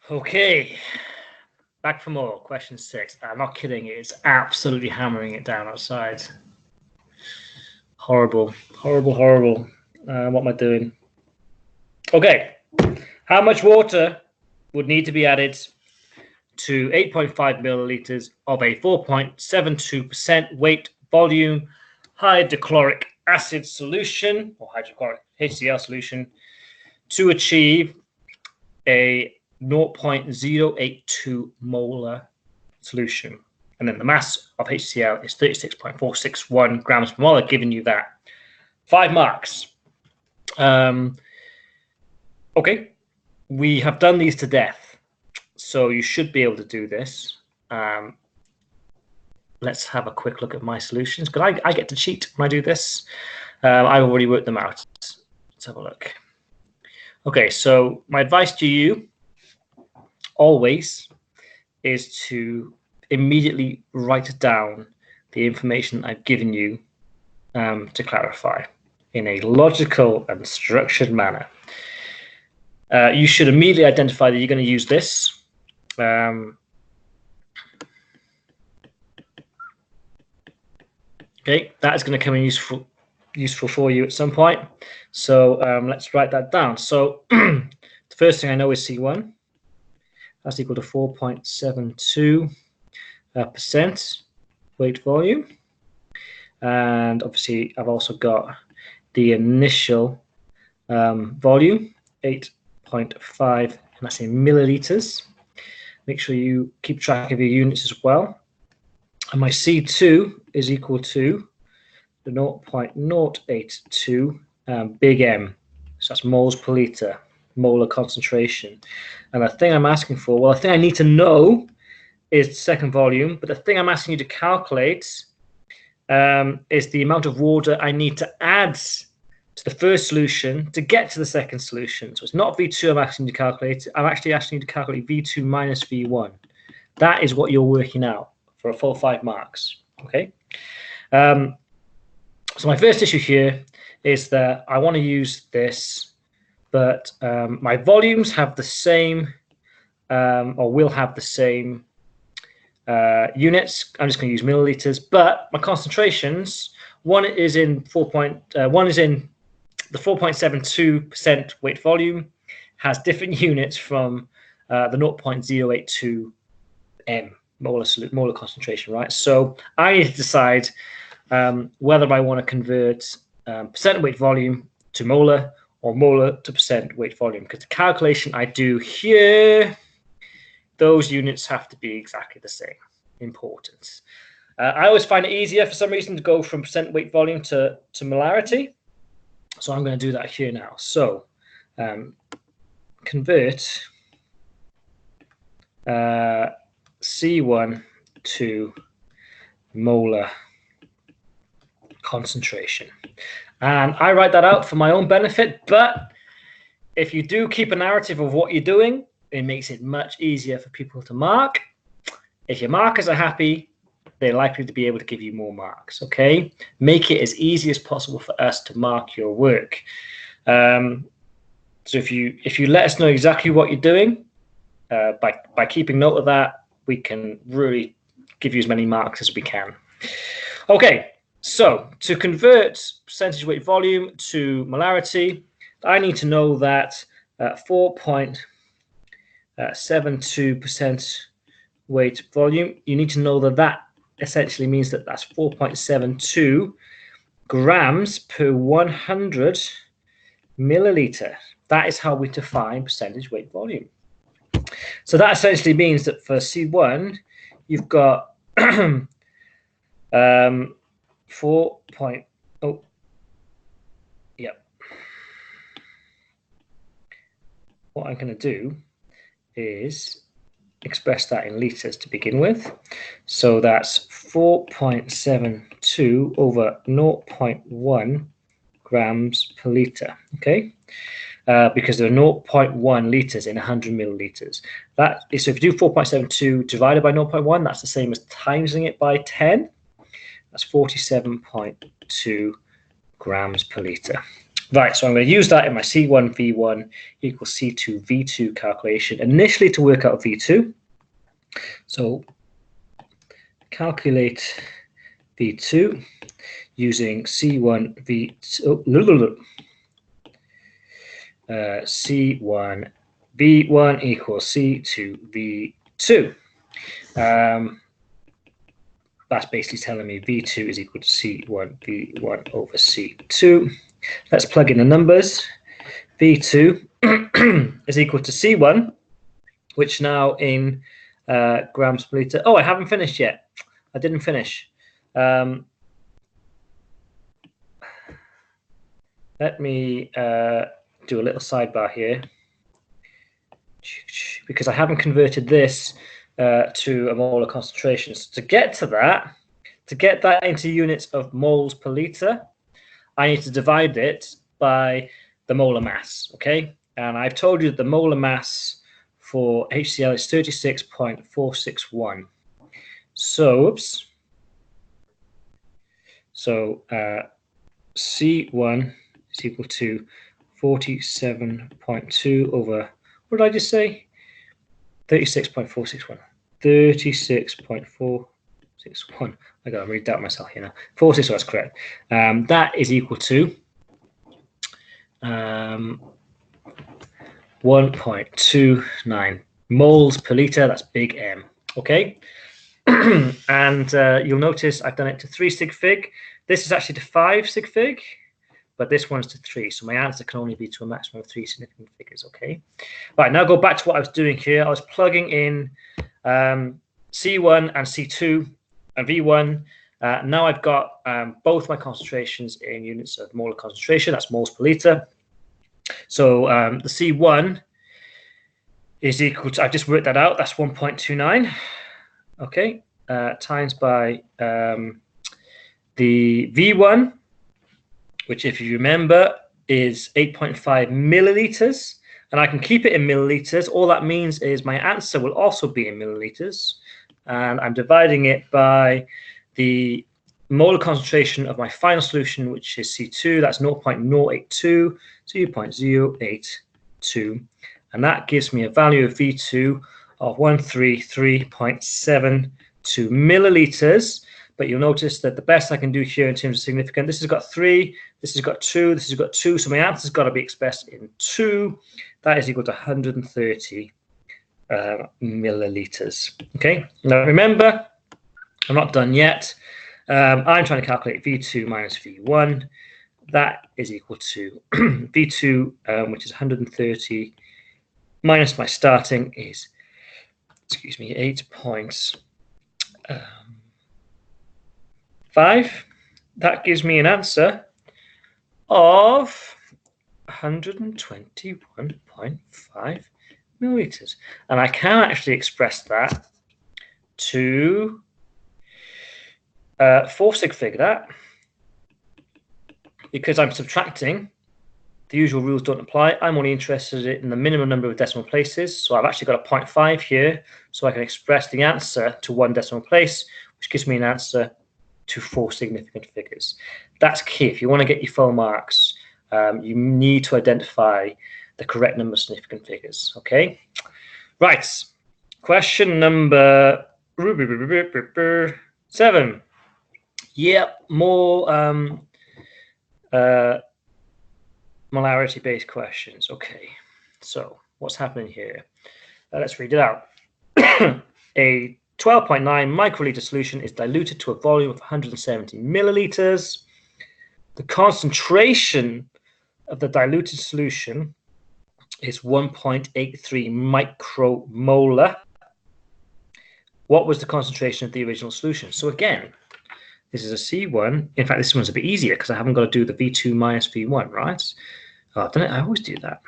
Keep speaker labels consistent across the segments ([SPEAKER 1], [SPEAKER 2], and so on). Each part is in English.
[SPEAKER 1] Okay, back for more. Question 6. I'm not kidding. It's absolutely hammering it down outside. Horrible, horrible, horrible. What am I doing? Okay, how much water would need to be added to 8.5 milliliters of a 4.72% weight volume hydrochloric acid solution or hydrochloric HCl solution to achieve a 0.082 molar solution? And then the mass of HCl is 36.461 grams per molar, giving you that. 5 marks. Okay, we have done these to death, so you should be able to do this. Let's have a quick look at my solutions, because I get to cheat when I do this. I've already worked them out. Let's have a look. Okay, so my advice to you always is to immediately write down the information I've given you to clarify in a logical and structured manner. You should immediately identify that you're going to use this. Okay, that is going to come in useful for you at some point. So let's write that down. So the first thing I know is C1. That's equal to 4.72% weight volume. And obviously, I've also got the initial volume, 8.5, and that's in milliliters. Make sure you keep track of your units as well. And my C2 is equal to the 0.082 big M. So that's moles per liter, molar concentration. And the thing I'm asking for, well, the thing I need to know is the second volume, but the thing I'm asking you to calculate is the amount of water I need to add to the first solution to get to the second solution. So it's not V2 I'm asking you to calculate. I'm actually asking you to calculate V2 minus V1. That is what you're working out for a full 5 marks. Okay. So my first issue here is that I want to use this, but my volumes have the same, or will have the same units. I'm just going to use milliliters, but my concentrations, one is in the 4.72% weight volume, has different units from the 0.082 M molar concentration, right? So I need to decide whether I want to convert percent weight volume to molar or molar to percent weight volume, because the calculation I do here, those units have to be exactly the same. Important. I always find it easier for some reason to go from percent weight volume to molarity. So I'm going to do that here now. So convert C1 to molar concentration. And I write that out for my own benefit, but if you do keep a narrative of what you're doing, it makes it much easier for people to mark. If your markers are happy, they're likely to be able to give you more marks, okay? Make it as easy as possible for us to mark your work. So if you let us know exactly what you're doing, by keeping note of that, we can really give you as many marks as we can. Okay, so to convert percentage weight volume to molarity, I need to know that 4.72% weight volume, you need to know that that essentially means that that's 4.72 grams per 100 milliliter. That is how we define percentage weight volume. So that essentially means that for C1, you've got 4. Oh, yeah. What I'm going to do is express that in liters to begin with. So that's 4.72 over 0.1 grams per liter, okay? Because there are 0.1 liters in 100 milliliters. That is, so if you do 4.72 divided by 0.1, that's the same as timesing it by 10. That's 47.2 grams per liter. Right, so I'm going to use that in my C1 V1 equals C2 V2 calculation initially to work out V2. So calculate V2 using C1 V2. C1 V1 equals C2 V2. That's basically telling me V2 is equal to C1 V1 over C2. Let's plug in the numbers. V2 is equal to C1, which now in grams per liter. Oh, I haven't finished yet. I didn't finish. Let me do a little sidebar here, because I haven't converted this to a molar concentration. So to get that into units of moles per liter, I need to divide it by the molar mass, okay? And I've told you that the molar mass for HCl is 36.461. So, oops. So C1 is equal to 47.2 over, what did I just say? 36.461. 36.461. I gotta read that myself here now. 461, that's correct. That is equal to 1.29 moles per liter. That's big M. Okay. And you'll notice I've done it to 3 sig fig. This is actually to 5 sig fig, but this one's to 3. So my answer can only be to a maximum of 3 significant figures. Okay. Right, now go back to what I was doing here. I was plugging in C1 and C2 and V1. Now I've got both my concentrations in units of molar concentration. That's moles per liter. So the C1 is equal to, I've just worked that out, that's 1.29. Okay, times by the V1, which, if you remember, is 8.5 milliliters. And I can keep it in milliliters. All that means is my answer will also be in milliliters. And I'm dividing it by the molar concentration of my final solution, which is C2. That's 0.082, 0.082. And that gives me a value of V2 of 133.72 milliliters. But you'll notice that the best I can do here in terms of significant, this has got 3, this has got 2, this has got 2. So my answer's got to be expressed in 2. That is equal to 130 milliliters. Okay. Now remember, I'm not done yet. I'm trying to calculate V2 minus V1. That is equal to V2, which is 130 minus my starting is, excuse me, 8.5. That gives me an answer of 121.5 milliliters. And I can actually express that to 4 sig fig that, because I'm subtracting. The usual rules don't apply. I'm only interested in the minimum number of decimal places. So I've actually got a 0.5 here. So I can express the answer to 1 decimal place, which gives me an answer to 4 significant figures. That's key. If you want to get your full marks, you need to identify the correct number of significant figures. Okay. Right. Question number 7. Yep, more molarity-based questions. Okay, so what's happening here? Let's read it out. A 12.9 microliter solution is diluted to a volume of 170 milliliters. The concentration of the diluted solution is 1.83 micromolar. What was the concentration of the original solution? So again, this is a C1. In fact, this one's a bit easier because I haven't got to do the V2 minus V1, right? Oh, I've done it. I always do that.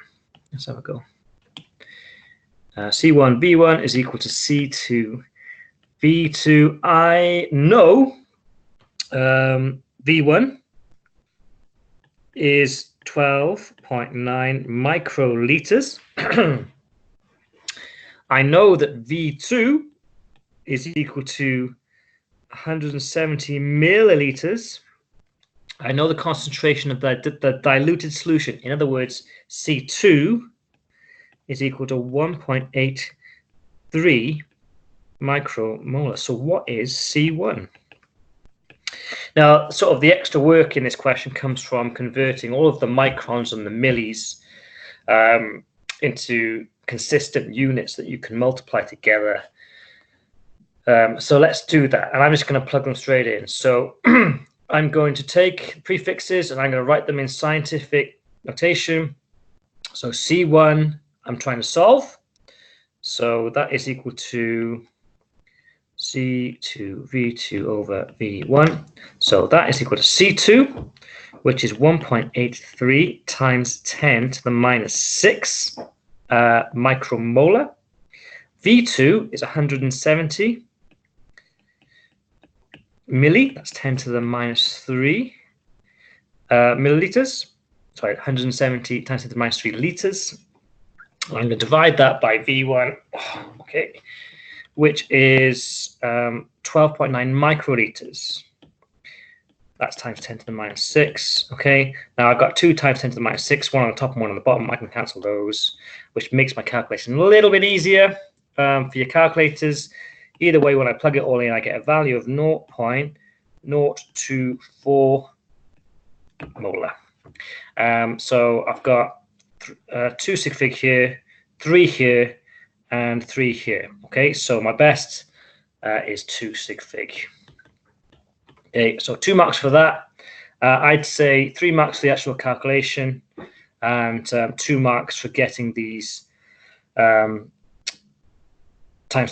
[SPEAKER 1] Let's have a go. C1 V1 is equal to C2 V2. I know V1 is 12.9 microliters. I know that V2 is equal to 170 milliliters. I know the concentration of the diluted solution. In other words, C2 is equal to 1.83 micromolar. So what is C1? Now, sort of the extra work in this question comes from converting all of the microns and the millis into consistent units that you can multiply together. So let's do that. And I'm just going to plug them straight in. So I'm going to take prefixes and I'm going to write them in scientific notation. So C1, I'm trying to solve. So that is equal to C2 V2 over V1. So that is equal to C2, which is 1.83 times 10 to the minus 6 micromolar. V2 is 170 milli, that's 10 to the minus 3 milliliters. Sorry, 170 times 10 to the minus 3 liters. I'm going to divide that by V1, okay, which is 12.9 microliters. That's times 10 to the minus 6, okay? Now I've got 2 times 10 to the minus 6, one on the top and one on the bottom. I can cancel those, which makes my calculation a little bit easier for your calculators. Either way, when I plug it all in, I get a value of 0.024 molar. So I've got 2 sig fig here, 3 here, and 3 here. Okay, so my best is 2 sig fig. Okay, so 2 marks for that. I'd say 3 marks for the actual calculation, and 2 marks for getting these times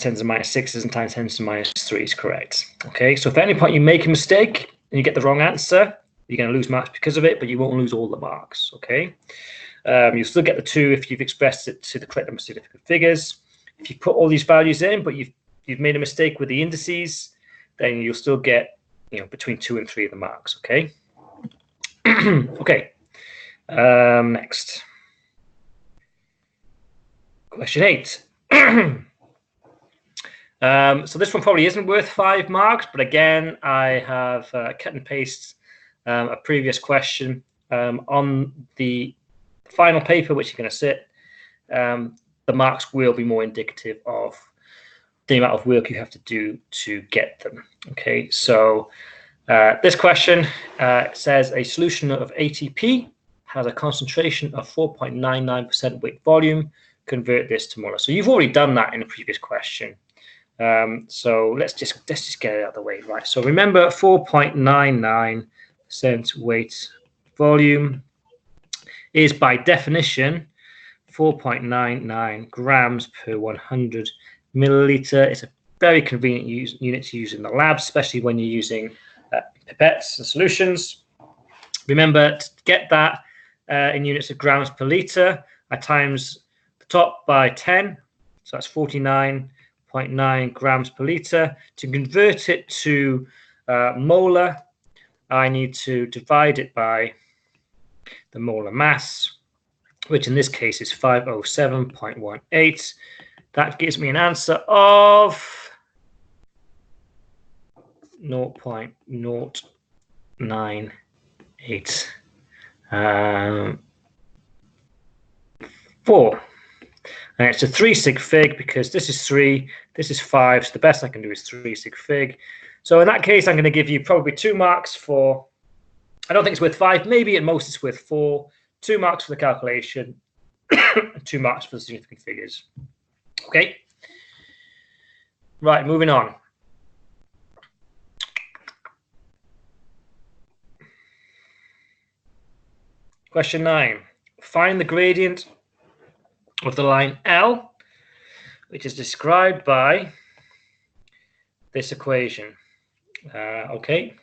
[SPEAKER 1] 10 to the minus 6s and times 10 to the minus 3s correct. Okay, so if at any point you make a mistake and you get the wrong answer, you're going to lose marks because of it, but you won't lose all the marks. Okay, you'll still get the 2 if you've expressed it to the correct number of significant figures. If you put all these values in, but you've made a mistake with the indices, then you'll still get, you know, between 2 and 3 of the marks. Okay. Okay. Next. Question 8. So this one probably isn't worth 5 marks, but again, I have cut and pasted a previous question on the final paper, which you're going to sit. The marks will be more indicative of the amount of work you have to do to get them. Okay, so this question says a solution of ATP has a concentration of 4.99% weight volume. Convert this to molar. So you've already done that in a previous question. So let's just get it out of the way, right? So remember, 4.99% weight volume is by definition 4.99 grams per 100 milliliter. It's a very convenient unit to use in the lab, especially when you're using pipettes and solutions. Remember, to get that in units of grams per liter, I times the top by 10, so that's 49.9 grams per liter. To convert it to molar, I need to divide it by the molar mass, which in this case is 507.18. That gives me an answer of 0.098 4. And it's a 3 sig fig because this is 3, this is 5, so the best I can do is 3 sig fig. So in that case, I'm going to give you probably 2 marks for, I don't think it's worth 5, maybe at most it's worth 4, 2 marks for the calculation, 2 marks for the significant figures. Okay. Right, moving on. Question 9. Find the gradient of the line L, which is described by this equation. Okay.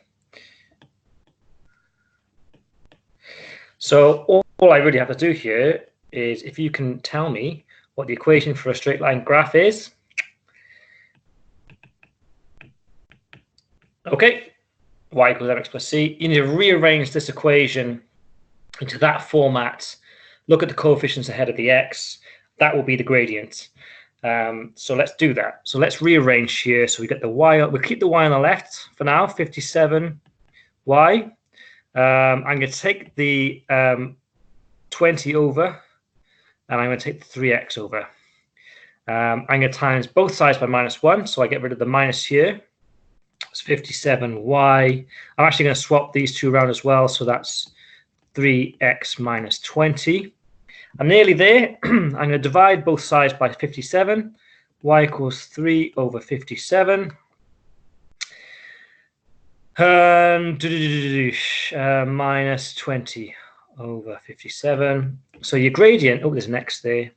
[SPEAKER 1] So all I really have to do here is, if you can tell me what the equation for a straight line graph is. Okay, y equals mx plus c. You need to rearrange this equation into that format. Look at the coefficients ahead of the x. That will be the gradient. So let's do that. So let's rearrange here. So we get the y, we'll keep the y on the left for now, 57y. I'm going to take the 20 over, and I'm going to take the 3x over. I'm going to times both sides by -1, so I get rid of the minus here. It's 57y. I'm actually going to swap these two around as well, so that's 3x minus 20. I'm nearly there. I'm going to divide both sides by 57. Y equals 3 over 57. Minus 20 over 57. So your gradient, oh, there's an x there.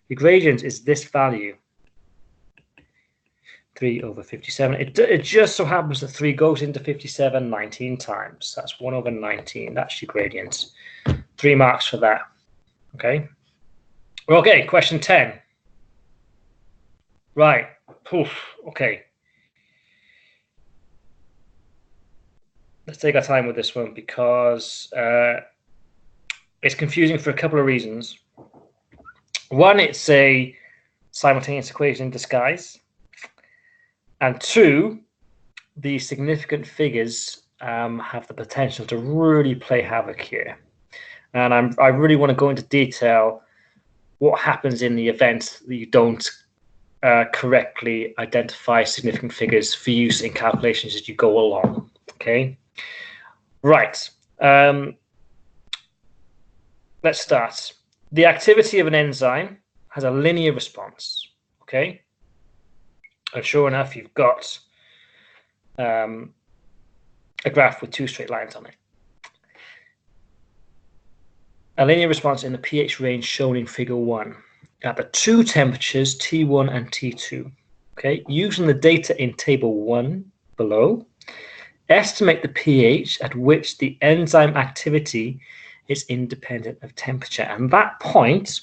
[SPEAKER 1] Your gradient is this value, 3 over 57. It just so happens that 3 goes into 57 19 times. That's 1 over 19. That's your gradient. 3 marks for that. Okay. Okay, question 10. Right. Oof. Okay. Let's take our time with this one because it's confusing for a couple of reasons. One, it's a simultaneous equation in disguise. And two, the significant figures have the potential to really play havoc here. And I really want to go into detail what happens in the event that you don't correctly identify significant figures for use in calculations as you go along. Okay. Right. Let's start. The activity of an enzyme has a linear response. Okay. And sure enough, you've got a graph with 2 straight lines on it. A linear response in the pH range shown in figure 1 at the 2 temperatures T1 and T2. Okay. Using the data in table 1 below, estimate the pH at which the enzyme activity is independent of temperature. And that point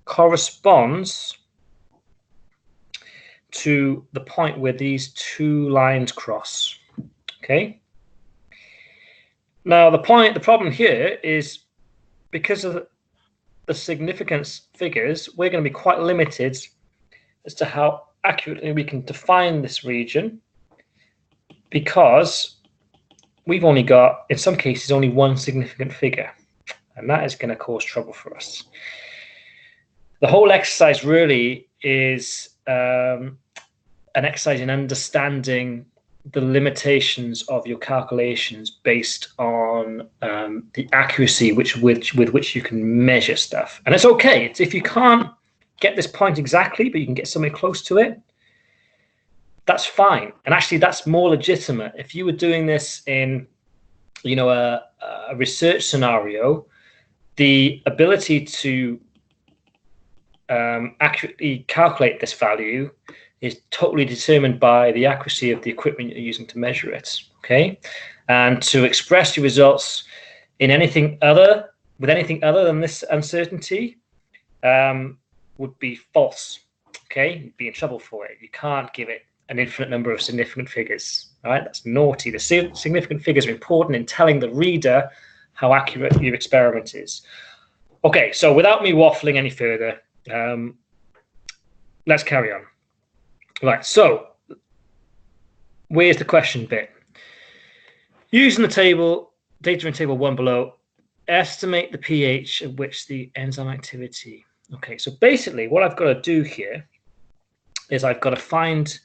[SPEAKER 1] corresponds to the point where these 2 lines cross. Okay. Now the problem here is because of the significance figures, we're going to be quite limited as to how accurately we can define this region, because we've only got, in some cases, only one significant figure, and that is going to cause trouble for us. The whole exercise really is an exercise in understanding the limitations of your calculations based on the accuracy with which you can measure stuff. And it's okay. It's if you can't get this point exactly, but you can get somewhere close to it, that's fine. And actually, that's more legitimate. If you were doing this in, a research scenario, the ability to accurately calculate this value is totally determined by the accuracy of the equipment you're using to measure it. Okay, and to express your results in anything other than this uncertainty would be false. Okay, you'd be in trouble for it. You can't give it an infinite number of significant figures. All right, that's naughty. The significant figures are important in telling the reader how accurate your experiment is. Okay, so without me waffling any further, let's carry on. Right, so where's the question bit? Using the table, data in table 1 below, estimate the pH at which the enzyme activity. Okay, so basically what I've got to do here is I've got to find,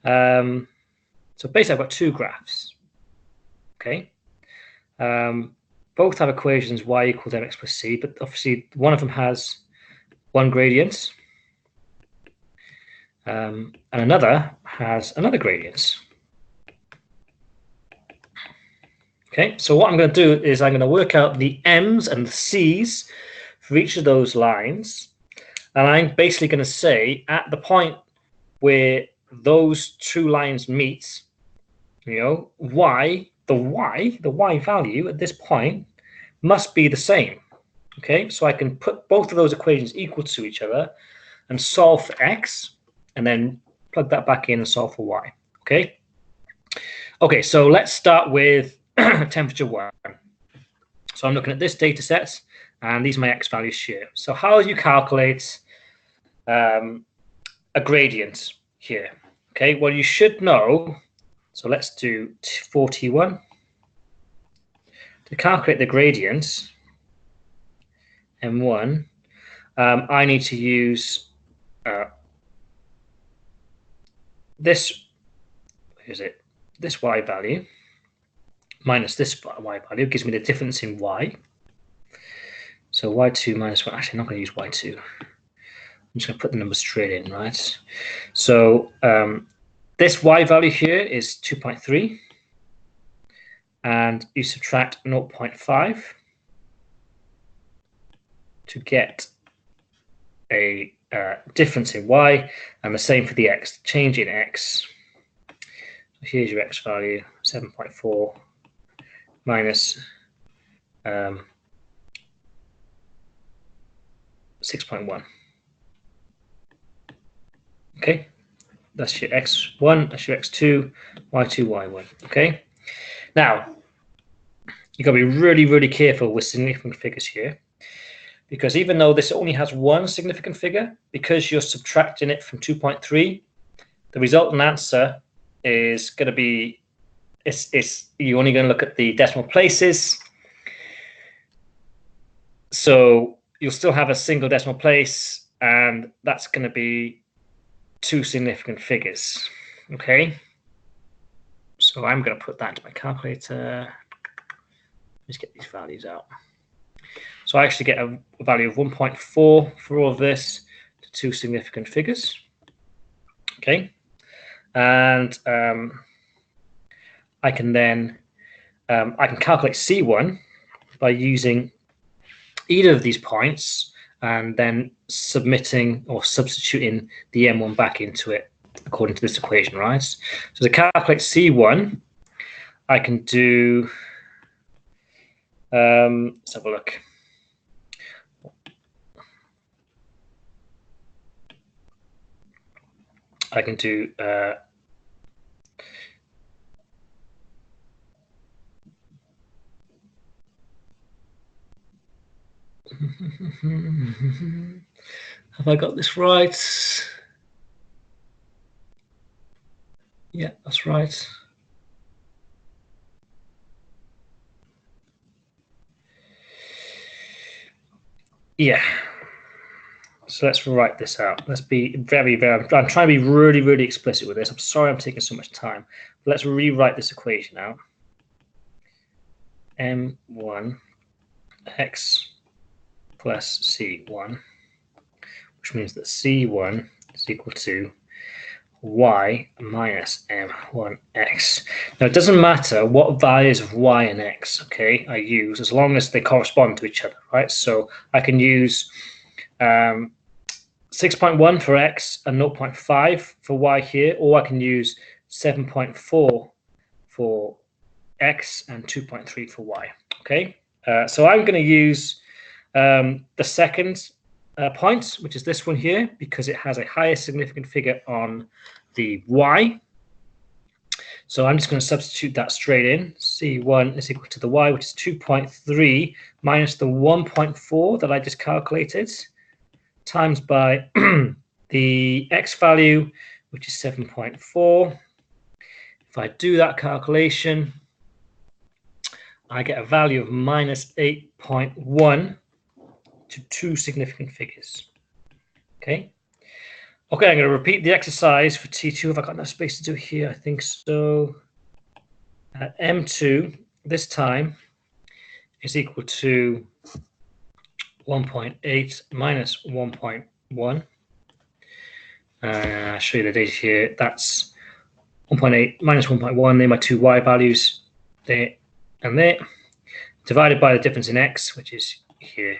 [SPEAKER 1] so basically I've got 2 graphs. Okay, both have equations y equals mx plus c, but obviously one of them has one gradient, and another has another gradient. Okay, so what I'm going to do is I'm going to work out the m's and the c's for each of those lines, and I'm basically going to say at the point where those 2 lines meet, the y value at this point must be the same. Okay, so I can put both of those equations equal to each other and solve for x, and then plug that back in and solve for y. Okay. Okay, so let's start with temperature 1. So I'm looking at this data set, and these are my x values here. So how do you calculate a gradient here? Okay, well, you should know. So let's do 4T1 to calculate the gradient, M1, I need to use this y value minus this y value gives me the difference in y. So y2 minus 1, actually I'm not going to use y2. I'm just going to put the number straight in, right? So this y value here is 2.3, and you subtract 0.5 to get a difference in y, and the same for the x, change in x. So here's your x value, 7.4 minus 6.1. Okay, that's your x1, that's your x2, y2, y1. Okay, now you've got to be really, really careful with significant figures here, because even though this only has one significant figure, because you're subtracting it from 2.3, the resultant answer is going to be, you're only going to look at the decimal places. So you'll still have a single decimal place, and that's going to be two significant figures. Okay, so I'm going to put that into my calculator. Let's get these values out. So I actually get a value of 1.4 for all of this to two significant figures. Okay, and I can then I can calculate C1 by using either of these points and then submitting or substituting the M1 back into it according to this equation, right? So to calculate C1, I can do, let's have a look. I can do have I got this right? Yeah, that's right. Yeah. So let's write this out. Let's be very, very, I'm trying to be really, really explicit with this. I'm sorry I'm taking so much time. But let's rewrite this equation out. M1 x plus C1, which means that C1 is equal to y minus M1x. Now, it doesn't matter what values of y and x, okay, I use, as long as they correspond to each other, right? So I can use 6.1 for x and 0.5 for y here, or I can use 7.4 for x and 2.3 for y, okay? So I'm going to use the second point, which is this one here, because it has a higher significant figure on the y. So I'm just going to substitute that straight in. C1 is equal to the y, which is 2.3 minus the 1.4 that I just calculated, times by the x value, which is 7.4. If I do that calculation, I get a value of minus 8.1 to two significant figures. Okay. Okay, I'm going to repeat the exercise for T2. Have I got enough space to do it here? I think so. M2 this time is equal to 1.8 minus 1.1. I'll show you the data here. That's 1.8 minus 1.1. They're my two y values, there and there, divided by the difference in x, which is here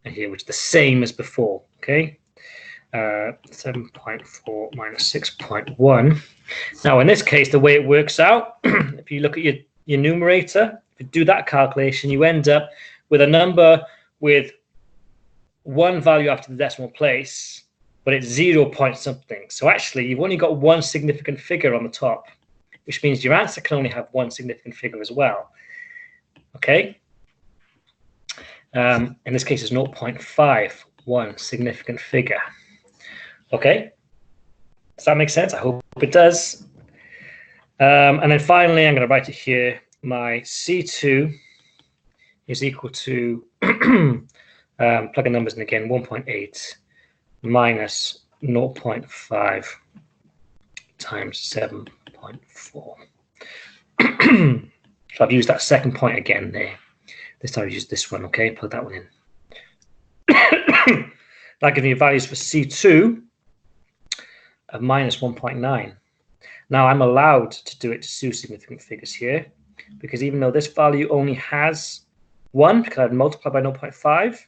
[SPEAKER 1] and here, which is the same as before. Okay, 7.4 minus 6.1. Now, in this case, the way it works out, if you look at your numerator, if you do that calculation, you end up with a number with one value after the decimal place, but it's 0 point something. So actually, you've only got one significant figure on the top, which means your answer can only have one significant figure as well. Okay. In this case, it's 0.51 significant figure. Okay. Does that make sense? I hope it does. And then finally, I'm going to write it here. My C2 is equal to, plug in numbers in again, 1.8 minus 0.5 times 7.4. So I've used that second point again there. This time I've used this one, okay? Plug that one in. That gives me values for C2 of minus 1.9. Now I'm allowed to do it to two significant figures here, because even though this value only has 1, because I've multiplied by 0.5,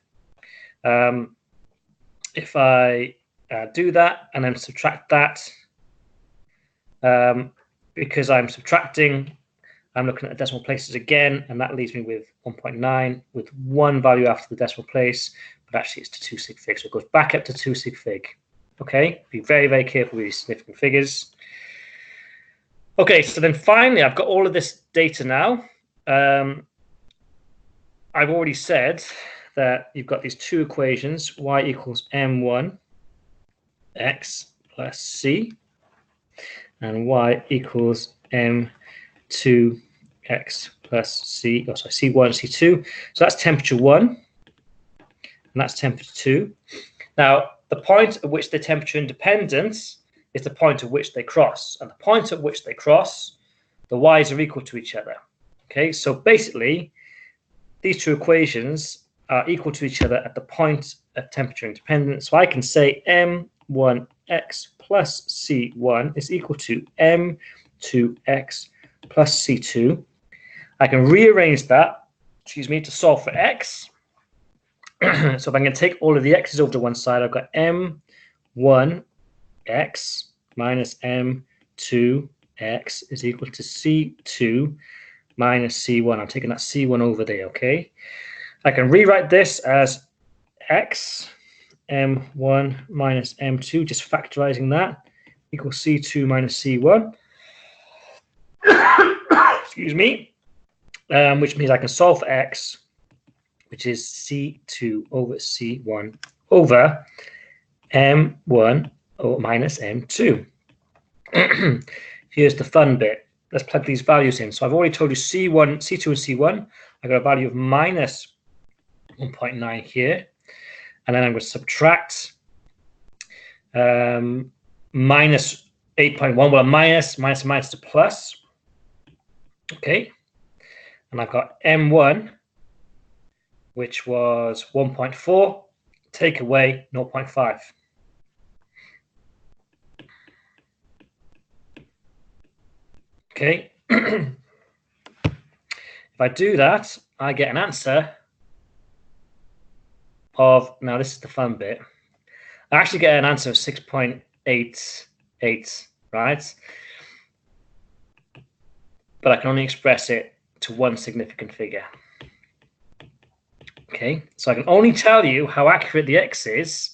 [SPEAKER 1] if I do that and then subtract that, because I'm subtracting, I'm looking at the decimal places again, and that leaves me with 1.9 with one value after the decimal place, but actually it's to 2 sig fig, so it goes back up to 2 sig fig. Okay, be very, very careful with these significant figures. Okay, so then finally I've got all of this data now. I've already said that you've got these two equations, y equals m1 x plus c, and y equals m2 x plus c, oh sorry, c1, c2. So that's temperature 1, and that's temperature 2. Now, the point at which they're temperature independent is the point at which they cross. And the point at which they cross, the y's are equal to each other. Okay, so basically, these two equations are equal to each other at the point of temperature independence. So I can say m1x plus c1 is equal to m2x plus c2. I can rearrange that, to solve for x. So if I'm going to take all of the x's over to one side, I've got m1x minus m2x is equal to c2 minus c1. I'm taking that c1 over there, okay? I can rewrite this as x m1 minus m2, just factorizing that, equals c2 minus c1. Excuse me. Which means I can solve for x, which is c2 over c1 over m1 minus m2. Here's the fun bit. Let's plug these values in. So I've already told you c2 and c1. I got a value of minus 1.9 here, and then I'm going to subtract minus 8.1. Well, minus to plus. Okay, and I've got m1, which was 1.4. Take away 0.5. Okay. If I do that, I get an answer of, now this is the fun bit, I actually get an answer of 6.88, right? But I can only express it to one significant figure. Okay, so I can only tell you how accurate the x is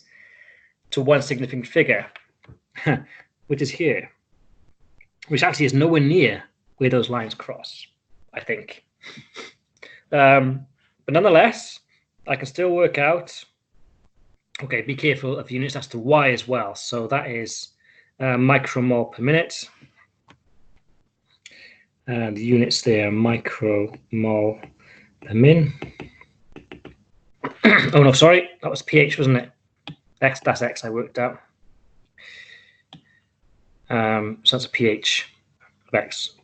[SPEAKER 1] to one significant figure, which is here, which actually is nowhere near where those lines cross, I think. But nonetheless, I can still work out, okay, be careful of units, that's to y as well. So that is micromole per minute. And the units there, micromole per min. Oh no, sorry, that was pH, wasn't it? X, that's X I worked out. So that's a pH of X.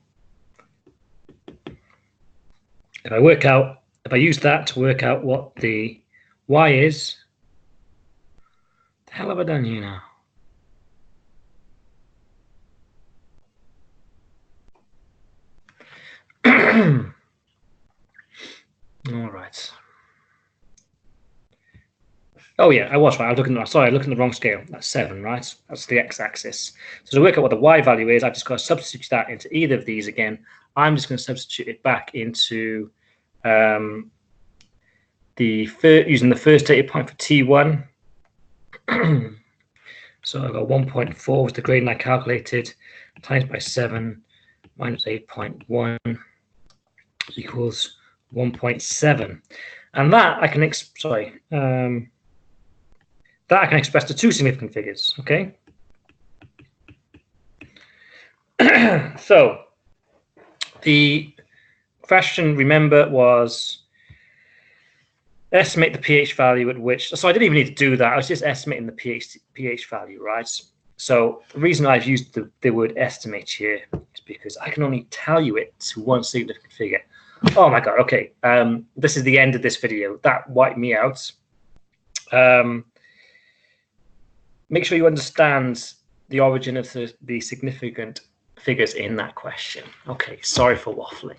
[SPEAKER 1] If I use that to work out what the Y is, what the hell have I done here now? All right. Oh yeah, I was right. I was looking. Sorry, I looked at the wrong scale. That's 7, right? That's the x-axis. So to work out what the y value is, I've just got to substitute that into either of these again. I'm just going to substitute it back into using the first data point for T1. So I've got 1.4 was the gradient I calculated, times by 7 minus 8.1 equals 1.7, and that I can that I can express to two significant figures, okay? So the question, remember, was estimate the pH value at which, so I didn't even need to do that. I was just estimating the pH value, right? So the reason I've used the word estimate here is because I can only tell you it to one significant figure. Oh my God, okay. This is the end of this video. That wiped me out. Make sure you understand the origin of the significant figures in that question. Okay, sorry for waffling.